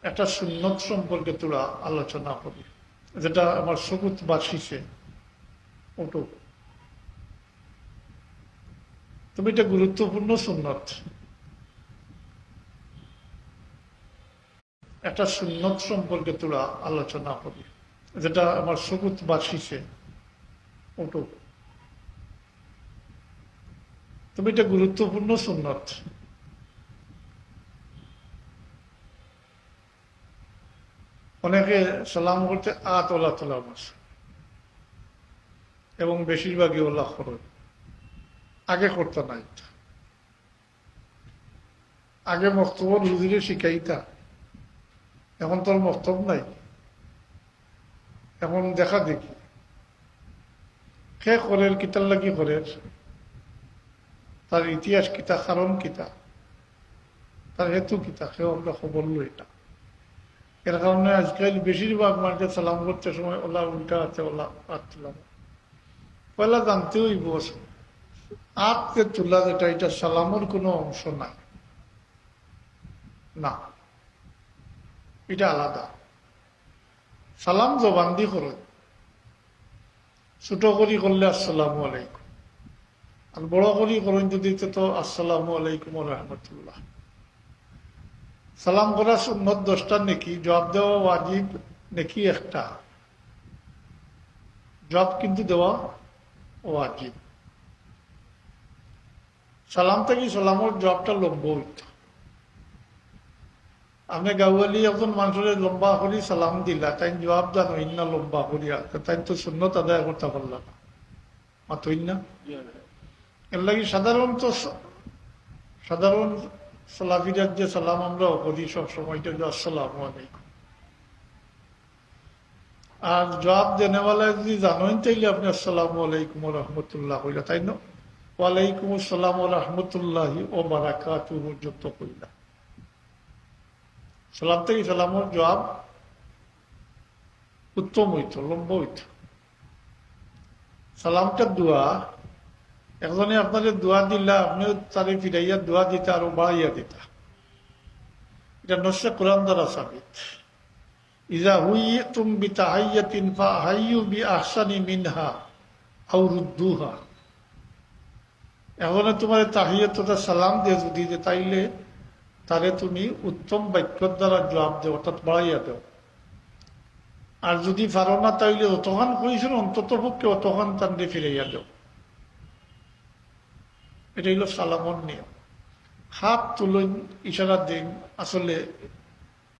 একটা সুন্নত সম্পর্কে তোরা আলোচনা করি, যেটা আমার সবুজ বাসিছে ওটো। তবে এটা গুরুত্বপূর্ণ সুন্নত। একটা সুন্নত সম্পর্কে তোরা আলোচনা করি, যেটা আমার সবুজ বাসিছে ওটো। তবে এটা গুরুত্বপূর্ণ সুন্নত। অনেকে সালাম করতে ওলা তোলা মাস, এবং বেশিরভাগই ওলা খরচ। আগে করতে নাই, আগে মক্তব্য হুজুরে শিখাইতা, এখন তোর মক্তব নাই। এখন দেখা দেখি কে করের কিতার লাগি করের, তার ইতিহাস কিতা, কারণ কিতা, তার হেতু কিতা, কেউ আমরা খবর লই না। এর কারণে আজকাল বেশিরভাগ মানুষকে সালাম করতে সময় ওলা উল্টা আছে, ওলা হাত তুলাম। পয়লা জানতে হইব হাতকে তোলা যেটা, এটা সালামের কোনো অংশ নাই, না, এটা আলাদা। সালাম জবান দি করে, ছোট করি করলে আসসালামু আলাইকুম, আর বড় করি করেন যদি তো আসসালামু আলাইকুম রহমতুল্লাহ। সালাম করা সুন্নত 10টা নেকি, জবাব দেওয়া ওয়াজিব নেকি একটা, জবাব কিন্তু দেওয়া ওয়াজিব। সালাম থেকে সালামের জবাবটা লম্বা হইত। আপনি গাওয়ালি একজন মানুষের লম্বা করি সালাম দিলা, তাই জবাব জানো ইন্না লম্বা করিয়া, তাই তো সুন্নত আদায় করতে পারলাম না, মাতই না। এর লাগে সাধারণত সাধারণ সালাফিরার যে সালাম আমরা করি সবসময়, আসসালামু আলাইকুম। আর জবাব দেনেওয়ালা যদি জানেন তাইলে আপনি আসসালামু আলাইকুম রহমতুল্লাহ কইলা, তাই না, ওয়ালাইকুম আসসালাম রহমতুল্লাহ ও বারাকাতুহু যুক্ত কইলা। সালাম থেকে সালামের জবাব উত্তম হইত, লম্বা হইত। সালামটা দোয়া, একজনে আপনাদের দোয়া দিলা, আপনিও তারে ফিরাইয়া দোয়া দিতা আরো বাড়াইয়া দিতা। এটা নসে কোরআন দ্বারা সাবিত। ইজা হুইতুম বিতাহাইয়াতিন ফাহাইয়ু বিআহসানি মিনহা আও রুদ্দুহা। এখন তোমার তাহিয়াতটা সালাম দিয়ে যদি তাইলে তারে তুমি উত্তম বাক্যর দ্বারা জবাব দেও, অর্থাৎ বাড়াইয়া দেও। আর যদি পারো না তাইলে অতখান কইছিল অন্তত পক্ষে অতখান তান্ডে ফিরাইয়া দেও। এটা হইল সালামর নিয়ম। হাত তুলুন, ইশারা দিন, আসলে